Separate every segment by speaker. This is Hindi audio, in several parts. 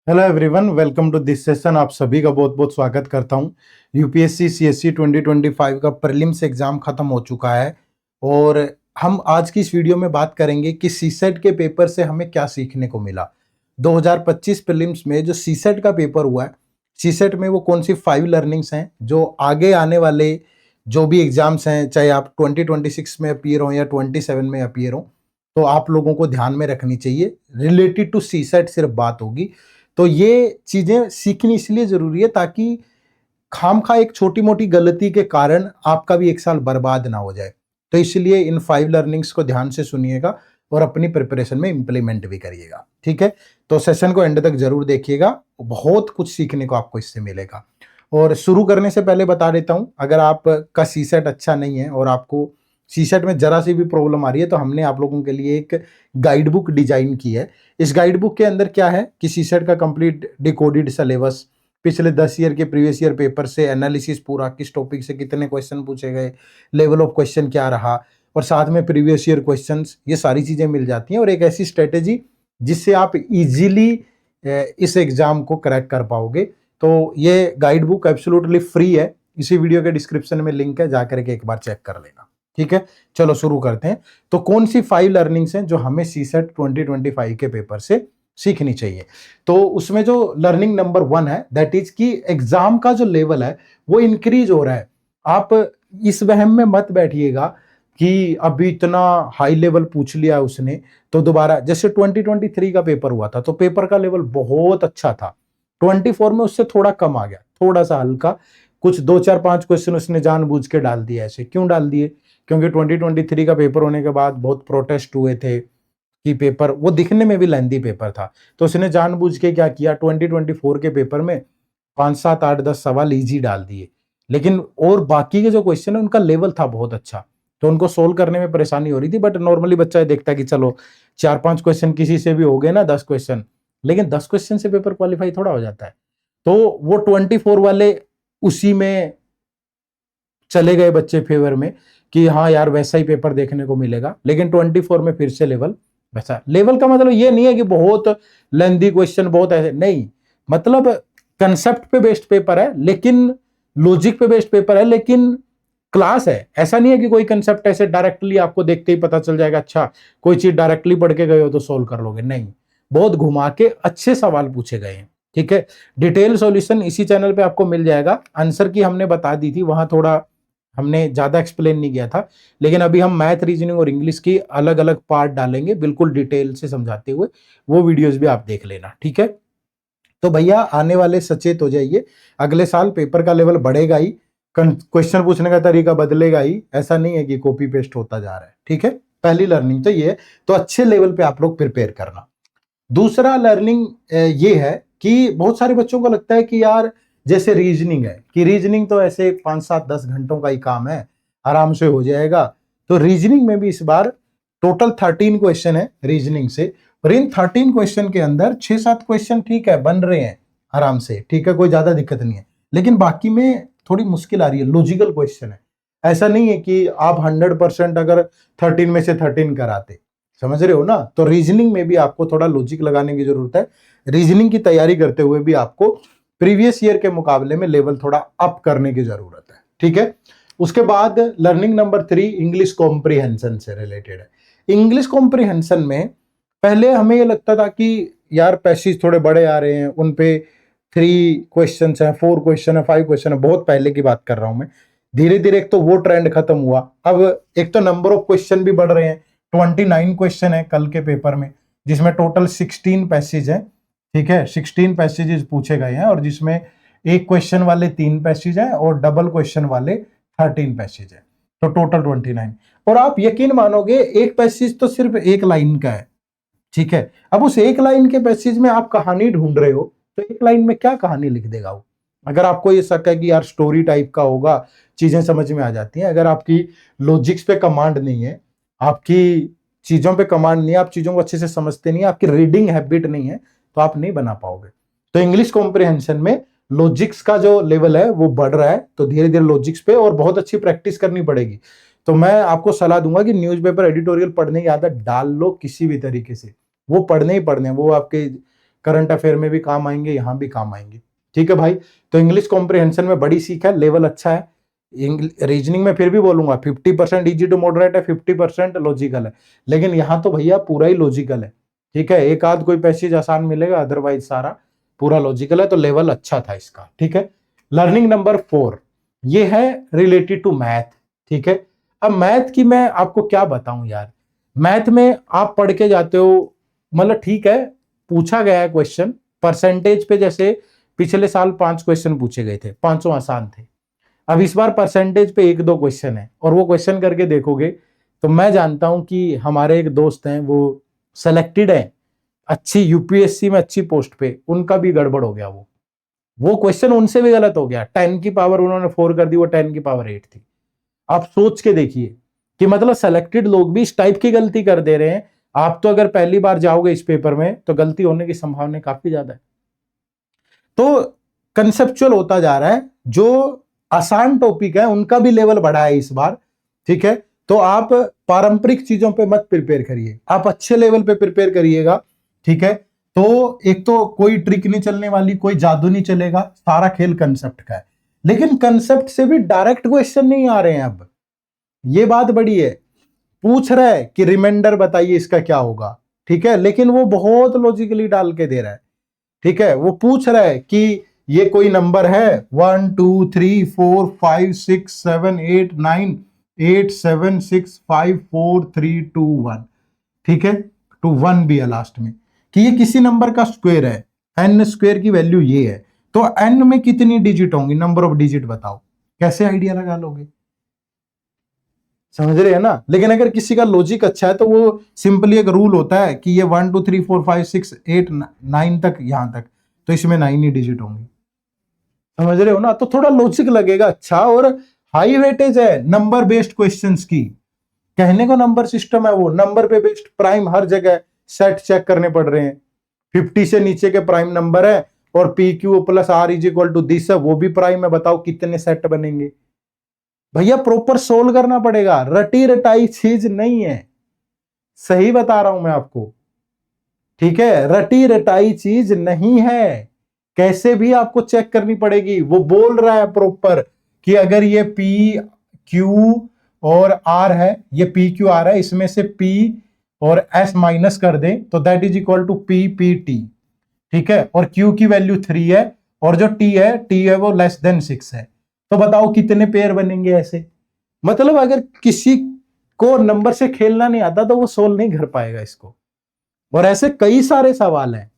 Speaker 1: Hello everyone, welcome to this session. आप सभी का बहुत बहुत स्वागत करता हूं। यूपीएससी सीएससी 2025 का प्रीलिम्स एग्जाम खत्म हो चुका है और हम आज की इस वीडियो में बात करेंगे कि सीसेट के पेपर से हमें क्या सीखने को मिला। 2025 प्रीलिम्स में जो सीसेट का पेपर हुआ है, सीसेट में वो कौन सी 5 लर्निंग्स हैं जो आगे आने वाले जो भी एग्जाम्स हैं, चाहे आप 2026 में अपीयर हो या 27 में अपीयर हो, तो आप लोगों को ध्यान में रखनी चाहिए। रिलेटेड टू सीसेट सिर्फ बात होगी। तो ये चीजें सीखनी इसलिए जरूरी है ताकि खामखा एक छोटी मोटी गलती के कारण आपका भी एक साल बर्बाद ना हो जाए। तो इसलिए इन 5 लर्निंग्स को ध्यान से सुनिएगा और अपनी प्रिपरेशन में इंप्लीमेंट भी करिएगा। ठीक है, तो सेशन को एंड तक जरूर देखिएगा, बहुत कुछ सीखने को आपको इससे मिलेगा। और शुरू करने से पहले बता देता हूं, अगर आपका सीसेट अच्छा नहीं है और आपको सीसेट में जरा सी भी प्रॉब्लम आ रही है, तो हमने आप लोगों के लिए एक गाइड बुक डिजाइन की है। इस गाइड बुक के अंदर क्या है कि सीसेट का कंप्लीट डिकोडेड सिलेबस, पिछले 10 ईयर के प्रीवियस ईयर पेपर से एनालिसिस, पूरा किस टॉपिक से कितने क्वेश्चन पूछे गए, लेवल ऑफ क्वेश्चन क्या रहा, और साथ में प्रीवियस ईयर क्वेश्चंस, ये सारी चीजें मिल जाती हैं। और एक ऐसी स्ट्रेटेजी जिससे आप इजीली इस एग्जाम को क्रैक कर पाओगे। तो ये गाइड बुक एब्सोल्युटली फ्री है, इसी वीडियो के डिस्क्रिप्शन में लिंक है, जाकर के एक बार चेक कर लेना। ठीक है, चलो शुरू करते हैं। तो कौन सी 5 लर्निंग्स हैं जो हमें सीसेट 2025 के पेपर से सीखनी चाहिए। तो उसमें जो लर्निंग नंबर 1 है, दैट इज कि एग्जाम का जो लेवल है वो इंक्रीज हो रहा है। आप इस वहम में मत बैठिएगा कि अभी इतना हाई लेवल पूछ लिया उसने तो दोबारा, जैसे 2023 का पेपर हुआ था तो पेपर का लेवल बहुत अच्छा था, 24 में उससे थोड़ा कम आ गया, थोड़ा सा हल्का, कुछ 2 4 5 क्वेश्चन उसने जानबूझ के डाल दिए। ऐसे क्यों डाल दिए? क्योंकि 2023 का पेपर होने के बाद बहुत प्रोटेस्ट हुए थे कि पेपर वो दिखने में भी लेंथी पेपर था, तो उसने जानबूझ के क्या किया, 2024 के पेपर में 5 7 8 10 सवाल इजी डाल दिए। लेकिन और बाकी के जो क्वेश्चन है उनका लेवल था बहुत अच्छा, तो उनको सोल्व करने में परेशानी हो रही थी। बट नॉर्मली बच्चा ये देखता है कि चलो 4 5 क्वेश्चन किसी से भी हो गए ना, 10 क्वेश्चन, लेकिन 10 क्वेश्चन से पेपर क्वालिफाई थोड़ा हो जाता है। तो वो 24 वाले उसी में चले गए बच्चे फेवर में कि हाँ यार वैसा ही पेपर देखने को मिलेगा। लेकिन 24 में फिर से लेवल वैसा, लेवल का मतलब ये नहीं है कि बहुत लेंथी क्वेश्चन, बहुत ऐसे नहीं, मतलब कंसेप्ट पे बेस्ड पेपर है, लेकिन लॉजिक पे बेस्ड पेपर है, लेकिन क्लास है। ऐसा नहीं है कि कोई कंसेप्ट ऐसे डायरेक्टली आपको देखते ही पता चल जाएगा, अच्छा कोई चीज डायरेक्टली पढ़ के गए हो तो सोल्व कर लोगे, नहीं, बहुत घुमा के अच्छे सवाल पूछे गए हैं। ठीक है, डिटेल सॉल्यूशन इसी चैनल पे आपको मिल जाएगा। आंसर की हमने बता दी थी, वहां थोड़ा हमने ज्यादा एक्सप्लेन नहीं किया था, लेकिन अभी हम मैथ, रीजनिंग और इंग्लिश की अलग अलग पार्ट डालेंगे बिल्कुल डिटेल से समझाते हुए, वो वीडियोस भी आप देख लेना। ठीक है, तो भैया आने वाले सचेत हो जाइए, अगले साल पेपर का लेवल बढ़ेगा ही, क्वेश्चन पूछने का तरीका बदलेगा ही, ऐसा नहीं है कि कॉपी पेस्ट होता जा रहा है। ठीक है, पहली लर्निंग तो ये है, तो अच्छे लेवल पे आप लोग प्रिपेयर करना। दूसरा लर्निंग ये है कि बहुत सारे बच्चों को लगता है कि यार जैसे रीजनिंग है, कि रीजनिंग तो ऐसे 5 7 10 घंटों का ही काम है, आराम से हो जाएगा। तो रीजनिंग में भी इस बार टोटल 13 क्वेश्चन है रीजनिंग से, और इन 13 क्वेश्चन के अंदर 6 7 क्वेश्चन ठीक है बन रहे हैं आराम से, ठीक है, कोई ज्यादा दिक्कत नहीं है, लेकिन बाकी में थोड़ी मुश्किल आ रही है, लॉजिकल क्वेश्चन है। ऐसा नहीं है कि आप 100% अगर 13 में से 13 कराते, समझ रहे हो ना। तो रीजनिंग में भी आपको थोड़ा लॉजिक लगाने की जरूरत है। रीजनिंग की तैयारी करते हुए भी आपको प्रीवियस ईयर के मुकाबले में लेवल थोड़ा अप करने की जरूरत है। ठीक है, उसके बाद लर्निंग नंबर 3 इंग्लिश कॉम्प्रिहेंशन से रिलेटेड है। इंग्लिश कॉम्प्रिहेंशन में पहले हमें ये लगता था कि यार पैसेज थोड़े बड़े आ रहे हैं, उन पे 3 क्वेश्चन है, 4 क्वेश्चन है, 5 क्वेश्चन है, बहुत पहले की बात कर रहा हूं मैं। धीरे धीरे एक तो वो ट्रेंड खत्म हुआ, अब एक तो नंबर ऑफ क्वेश्चन भी बढ़ रहे हैं। 29 क्वेश्चन है कल के पेपर में, जिसमें टोटल 16 पैसेज है। ठीक है, 16 पैसेजेस पूछे गए हैं, और जिसमें एक क्वेश्चन वाले 3 पैसेज हैं और डबल क्वेश्चन वाले 13 पैसेज है, तो टोटल 29। और आप यकीन मानोगे एक पैसेज तो सिर्फ एक लाइन का है। ठीक है, अब उस एक लाइन के पैसेज में आप कहानी ढूंढ रहे हो, तो एक लाइन में क्या कहानी लिख देगा वो? अगर आपको ये शक है कि यार स्टोरी टाइप का होगा, चीजें समझ में आ जाती हैं, अगर आपकी लॉजिक्स पे कमांड नहीं है, आपकी चीजों पे कमांड नहीं है, आप चीजों को अच्छे से समझते नहीं है, आपकी रीडिंग हैबिट नहीं है, तो आप नहीं बना पाओगे। तो इंग्लिश कॉम्प्रिहेंशन में लॉजिक्स का जो लेवल है वो बढ़ रहा है, तो धीरे धीरे लॉजिक्स पे और बहुत अच्छी प्रैक्टिस करनी पड़ेगी। तो मैं आपको सलाह दूंगा कि न्यूज़पेपर एडिटोरियल पढ़ने की आदत डाल लो किसी भी तरीके से, वो पढ़ने ही पढ़ने, वो आपके करंट अफेयर में भी काम आएंगे, यहां भी काम आएंगे। ठीक है भाई, तो इंग्लिश कॉम्प्रिहेंशन में बड़ी सीख है, लेवल अच्छा है। रीजनिंग में फिर भी बोलूंगा 50% इजी टू मॉडरेट है, 50% लॉजिकल है, लेकिन यहां तो भैया पूरा ही लॉजिकल है। ठीक है, एक आध कोई पैसेज आसान मिलेगा, अदरवाइज सारा पूरा लॉजिकल है, तो लेवल अच्छा था इसका। ठीक है, लर्निंग नंबर 4 ये है रिलेटेड टू मैथ। ठीक है, अब मैथ की मैं आपको क्या बताऊं यार, मैथ में आप पढ़ के जाते हो, मतलब ठीक है पूछा गया है क्वेश्चन परसेंटेज पे, जैसे पिछले साल 5 क्वेश्चन पूछे गए थे, पांचों आसान थे। अब इस बार परसेंटेज पे 1-2 क्वेश्चन है, और वो क्वेश्चन करके देखोगे तो मैं जानता हूं कि हमारे एक दोस्त हैं, वो सेलेक्टेड है अच्छी यूपीएससी में अच्छी पोस्ट पे, उनका भी गड़बड़ हो गया। वो क्वेश्चन उनसे भी गलत हो गया, 10 की पावर उन्होंने 4 कर दी, वो 10 की पावर 8 थी। आप सोच के देखिए कि मतलब सेलेक्टेड लोग भी इस टाइप की गलती कर दे रहे हैं। आप तो अगर पहली बार जाओगे इस पेपर में तो गलती होने की संभावना काफी ज्यादा है। तो कंसेप्चुअल होता जा रहा है, जो आसान टॉपिक है उनका भी लेवल बढ़ा है इस बार। ठीक है, तो आप पारंपरिक चीजों पे मत प्रिपेयर करिए, आप अच्छे लेवल पे प्रिपेयर करिएगा। ठीक है, तो एक तो कोई ट्रिक नहीं चलने वाली, कोई जादू नहीं चलेगा, सारा खेल कंसेप्ट का है। लेकिन कंसेप्ट से भी डायरेक्ट क्वेश्चन नहीं आ रहे हैं अब, ये बात बड़ी है। पूछ रहा है कि रिमाइंडर बताइए इसका क्या होगा, ठीक है, लेकिन वो बहुत लॉजिकली डाल के दे रहा है। ठीक है, वो पूछ रहा है कि ये कोई नंबर है 1 2 3 4 5 6 7 8 9 8 7 6 5 4 3 2 1। ठीक है, टू 1 भी है लास्ट में, कि ये किसी नंबर का स्क्वायर है, एन स्क्वायर की वैल्यू ये है, तो एन में कितनी डिजिट होंगी, नंबर ऑफ डिजिट बताओ, कैसे आइडिया लगा लोगे? समझ रहे हैं ना? लेकिन अगर किसी का लॉजिक अच्छा है तो वो सिंपली एक रूल होता है कि ये 1 2 3 4 5 6 8 9 तक, यहां तक, तो इसमें 9 ही डिजिट होंगी। समझ रहे हो ना? तो थोड़ा लॉजिक लगेगा अच्छा, और हाई वेटेज है नंबर बेस्ड क्वेश्चंस की। कहने को नंबर सिस्टम है, वो नंबर पे बेस्ड प्राइम हर जगह सेट चेक करने पड़ रहे हैं। 50 से नीचे के प्राइम नंबर है, और P Q plus R is equal to this है, वो भी प्राइम है, बताओ कितने सेट बनेंगे? भैया प्रॉपर सोल्व करना पड़ेगा, रटी रटाई चीज नहीं है, सही बता रहा हूं मैं आपको। ठीक है, रटी रटाई चीज नहीं है, कैसे भी आपको चेक करनी पड़ेगी। वो बोल रहा है प्रॉपर कि अगर ये पी क्यू और आर है, ये पी क्यू आर है, इसमें से पी और एस माइनस कर दें तो that is equal to P P T. ठीक है, और क्यू की वैल्यू 3 है, और जो टी है वो लेस देन 6 है, तो बताओ कितने पेयर बनेंगे ऐसे? मतलब अगर किसी को नंबर से खेलना नहीं आता तो वो सोल्व नहीं कर पाएगा इसको। और ऐसे कई सारे सवाल हैं,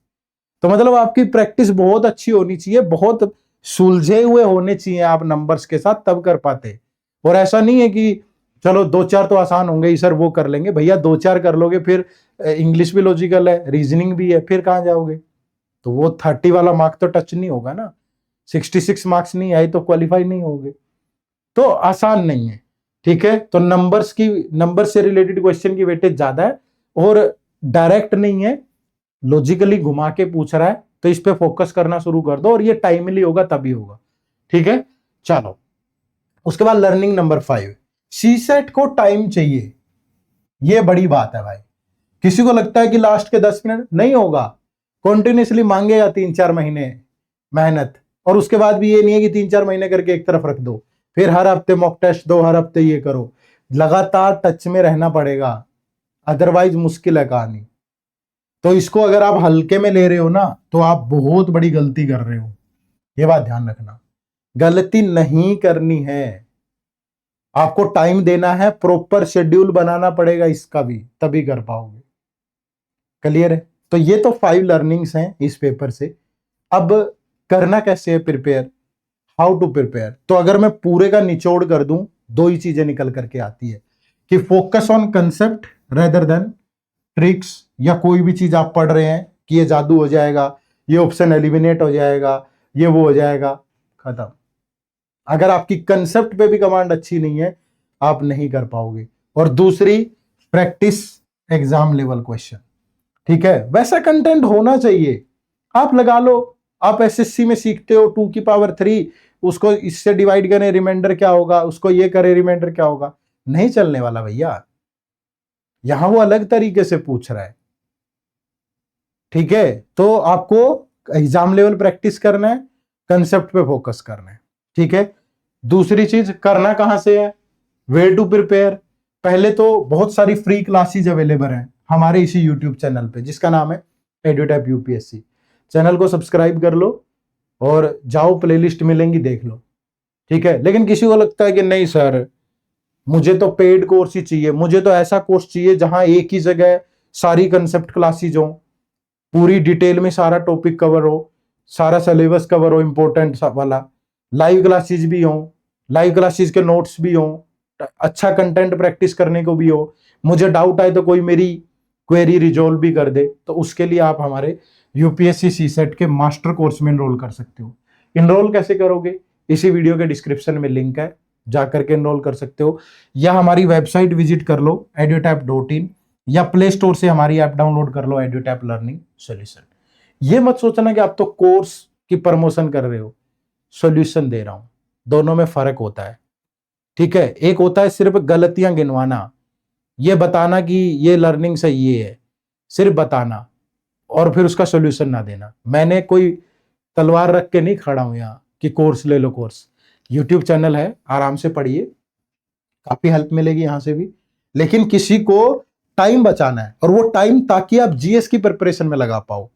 Speaker 1: तो मतलब आपकी प्रैक्टिस बहुत अच्छी होनी चाहिए, बहुत सुलझे हुए होने चाहिए आप नंबर्स के साथ, तब कर पाते। और ऐसा नहीं है कि चलो 2-4 तो आसान होंगे ही सर, वो कर लेंगे। भैया 2-4 कर लोगे, फिर इंग्लिश भी लॉजिकल है, रीजनिंग भी है, फिर कहां जाओगे? तो वो 30 वाला मार्क तो टच नहीं होगा ना, 66 मार्क्स नहीं आए तो क्वालिफाई नहीं होगे, तो आसान नहीं है। ठीक है, तो नंबर से रिलेटेड क्वेश्चन की वेटेज ज्यादा है, और डायरेक्ट नहीं है, लॉजिकली घुमा के पूछ रहा है, तो इस पे फोकस करना शुरू कर दो, और ये टाइमली होगा तभी होगा। ठीक है, चलो उसके बाद लर्निंग नंबर 5, सीसेट को टाइम चाहिए, ये बड़ी बात है भाई। किसी को लगता है कि लास्ट के 10 मिनट नहीं होगा, कॉन्टिन्यूसली मांगेगा 3-4 महीने मेहनत, और उसके बाद भी ये नहीं है कि 3-4 महीने करके एक तरफ रख दो, फिर हर हफ्ते मॉक टेस्ट दो, हर हफ्ते ये करो, लगातार टच में रहना पड़ेगा, अदरवाइज मुश्किल है कहानी। तो इसको अगर आप हल्के में ले रहे हो ना, तो आप बहुत बड़ी गलती कर रहे हो, ये बात ध्यान रखना। गलती नहीं करनी है, आपको टाइम देना है, प्रॉपर शेड्यूल बनाना पड़ेगा इसका भी, तभी कर पाओगे। क्लियर है? तो ये तो 5 लर्निंग्स हैं इस पेपर से। अब करना कैसे है प्रिपेयर, हाउ टू प्रिपेयर, तो अगर मैं पूरे का निचोड़ कर दूं, 2 ही चीजें निकल करके आती है कि focus on concept rather than tricks, या कोई भी चीज आप पढ़ रहे हैं कि ये जादू हो जाएगा, ये ऑप्शन एलिमिनेट हो जाएगा, ये वो हो जाएगा, खत्म। अगर आपकी कंसेप्ट पे भी कमांड अच्छी नहीं है, आप नहीं कर पाओगे। और दूसरी, प्रैक्टिस एग्जाम लेवल क्वेश्चन। ठीक है, वैसा कंटेंट होना चाहिए, आप लगा लो। आप एसएससी में सीखते हो 2 की पावर 3, उसको इससे डिवाइड करें रिमाइंडर क्या होगा, उसको ये करें रिमाइंडर क्या होगा, नहीं चलने वाला भैया। यहां वो अलग तरीके से पूछ रहा है। ठीक है, तो आपको एग्जाम लेवल प्रैक्टिस करना है, कंसेप्ट पे फोकस करना है। ठीक है, दूसरी चीज करना कहां से है, वे टू प्रिपेयर। पहले तो बहुत सारी फ्री क्लासेस अवेलेबल हैं हमारे इसी यूट्यूब चैनल पे, जिसका नाम है एडुटैप यूपीएससी। चैनल को सब्सक्राइब कर लो और जाओ, प्लेलिस्ट मिलेंगी, देख लो। ठीक है, लेकिन किसी को लगता है कि नहीं सर, मुझे तो पेड कोर्स ही चाहिए, मुझे तो ऐसा कोर्स चाहिए जहां एक ही जगह सारी कंसेप्ट क्लासेज हो, पूरी डिटेल में सारा टॉपिक कवर हो, सारा सिलेबस कवर हो, इंपॉर्टेंट वाला, लाइव क्लासेज भी हो, लाइव क्लासेज के नोट्स भी हो, अच्छा कंटेंट प्रैक्टिस करने को भी हो, मुझे डाउट आए तो कोई मेरी क्वेरी रिजोल्व भी कर दे, तो उसके लिए आप हमारे यूपीएससी सीसेट के मास्टर कोर्स में इनरोल कर सकते हो। इनरोल कैसे करोगे, इसी वीडियो के डिस्क्रिप्शन में लिंक है, जाकर के इनरोल कर सकते हो, या हमारी वेबसाइट विजिट कर लो edutap.in, या प्ले स्टोर से हमारी ऐप डाउनलोड कर लो एडुटैप लर्निंग सॉल्यूशन। ये मत सोचना कि आप तो कोर्स की प्रमोशन कर रहे हो, सॉल्यूशन दे रहा हूं, दोनों में फर्क होता है। ठीक है, एक होता है सिर्फ गलतियां गिनवाना, ये बताना कि ये लर्निंग से ये है, सिर्फ बताना और फिर उसका सॉल्यूशन ना देना। मैंने कोई तलवार रख के नहीं खड़ा हूं यहाँ कि कोर्स ले लो कोर्स। यूट्यूब चैनल है, आराम से पढ़िए, काफी हेल्प मिलेगी यहां से भी, लेकिन किसी को टाइम बचाना है, और वो टाइम ताकि आप जीएस की प्रिपरेशन में लगा पाओ।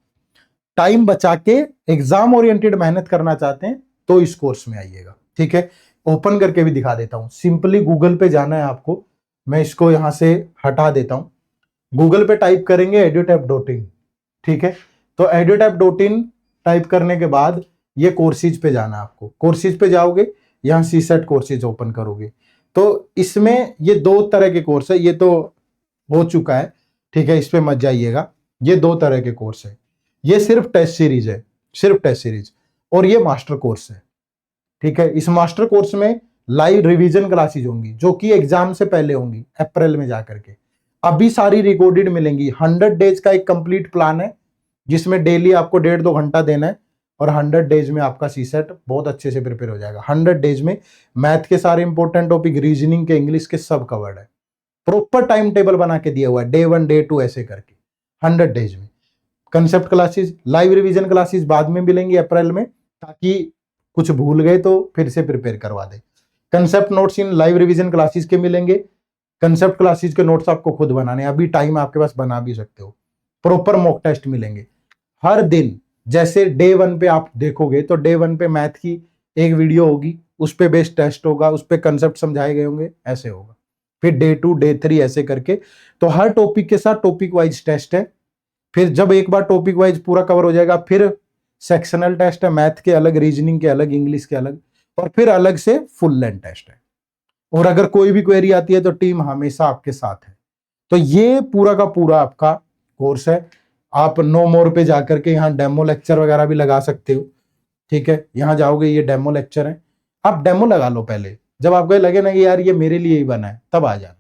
Speaker 1: टाइम बचा के एग्जाम ओरिएंटेड मेहनत करना चाहते हैं तो इस कोर्स में आइएगा। ठीक है, ओपन करके भी दिखा देता हूं। सिंपली गूगल पे जाना है आपको, मैं इसको यहां से हटा देता हूं। गूगल पे टाइप करेंगे edutap.in। ठीक है, तो edutap.in टाइप करने के बाद ये कोर्सेज पे जाना है आपको। कोर्सेज पे जाओगे, यहाँ सीसेट कोर्सेज ओपन करोगे, तो इसमें ये दो तरह के कोर्स है, ये तो हो चुका है। ठीक है, इस पे मत जाइएगा, ये दो तरह के कोर्स है, ये सिर्फ टेस्ट सीरीज है, सिर्फ टेस्ट सीरीज, और ये मास्टर कोर्स है। ठीक है, इस मास्टर कोर्स में लाइव रिवीजन क्लासेज होंगी, जो कि एग्जाम से पहले होंगी अप्रैल में जाकर के। अभी सारी रिकॉर्डेड मिलेंगी। 100 डेज का एक कंप्लीट प्लान है, जिसमें डेली आपको 1.5-2 घंटा देना है, और 100 डेज में आपका सीसेट बहुत अच्छे से प्रिपेयर हो जाएगा। 100 डेज में मैथ के सारे इंपॉर्टेंट टॉपिक, रीजनिंग के, इंग्लिश के, सब कवर्ड है। प्रॉपर टाइम टेबल बना के दिया हुआ है, डे 1 डे 2 ऐसे करके 100 डेज में। Concept classes, live revision classes बाद में मिलेंगी अप्रैल में, ताकि कुछ भूल गए तो फिर से प्रिपेयर करवा दे। Concept notes in live revision classes के मिलेंगे, कंसेप्ट क्लासेस के नोट्स आपको खुद बनाने, अभी टाइम आपके पास, बना भी सकते हो। प्रॉपर मॉक टेस्ट मिलेंगे हर दिन। जैसे डे 1 पे आप देखोगे तो डे 1 पे मैथ की एक वीडियो होगी, उस पे बेस्ड टेस्ट होगा, उस पे कंसेप्ट समझाए गए होंगे, ऐसे होगा। फिर डे 2 डे 3 ऐसे करके, तो हर टॉपिक के साथ टॉपिक वाइज टेस्ट है। फिर जब एक बार टॉपिक वाइज पूरा कवर हो जाएगा, फिर सेक्शनल टेस्ट है, मैथ के अलग, रीजनिंग के अलग, इंग्लिश के अलग, और फिर अलग से फुल लेंथ टेस्ट है। और अगर कोई भी क्वेरी आती है तो टीम हमेशा आपके साथ है। तो ये पूरा का पूरा आपका कोर्स है। आप नो मोर पे जाकर के यहाँ डेमो लेक्चर वगैरह भी लगा सकते हो। ठीक है, यहाँ जाओगे, ये डेमो लेक्चर है, आप डेमो लगा लो पहले, जब आपको लगे ना कि यार ये मेरे लिए ही बना है, तब आ जाना,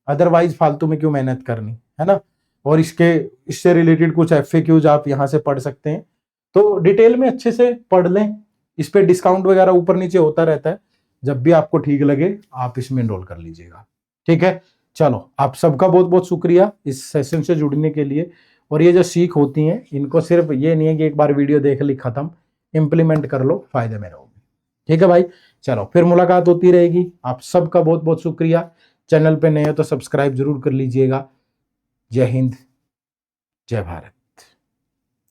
Speaker 1: अदरवाइज फालतू में क्यों मेहनत करनी है ना। और इससे रिलेटेड कुछ FAQs आप यहाँ से पढ़ सकते हैं, तो डिटेल में अच्छे से पढ़ लें। इस पे डिस्काउंट वगैरह ऊपर नीचे होता रहता है, जब भी आपको ठीक लगे आप इसमें एनरोल कर लीजिएगा। ठीक है, चलो, आप सबका बहुत बहुत शुक्रिया इस सेशन से जुड़ने के लिए। और ये जो सीख होती हैं, इनको सिर्फ ये नहीं है कि एक बार वीडियो देख ली खत्म, इंप्लीमेंट कर लो, फायदे में रहोगे। ठीक है भाई, चलो फिर मुलाकात होती रहेगी। आप सबका बहुत बहुत शुक्रिया। चैनल पे नए हो तो सब्सक्राइब जरूर कर लीजिएगा। जय हिंद, जय भारत।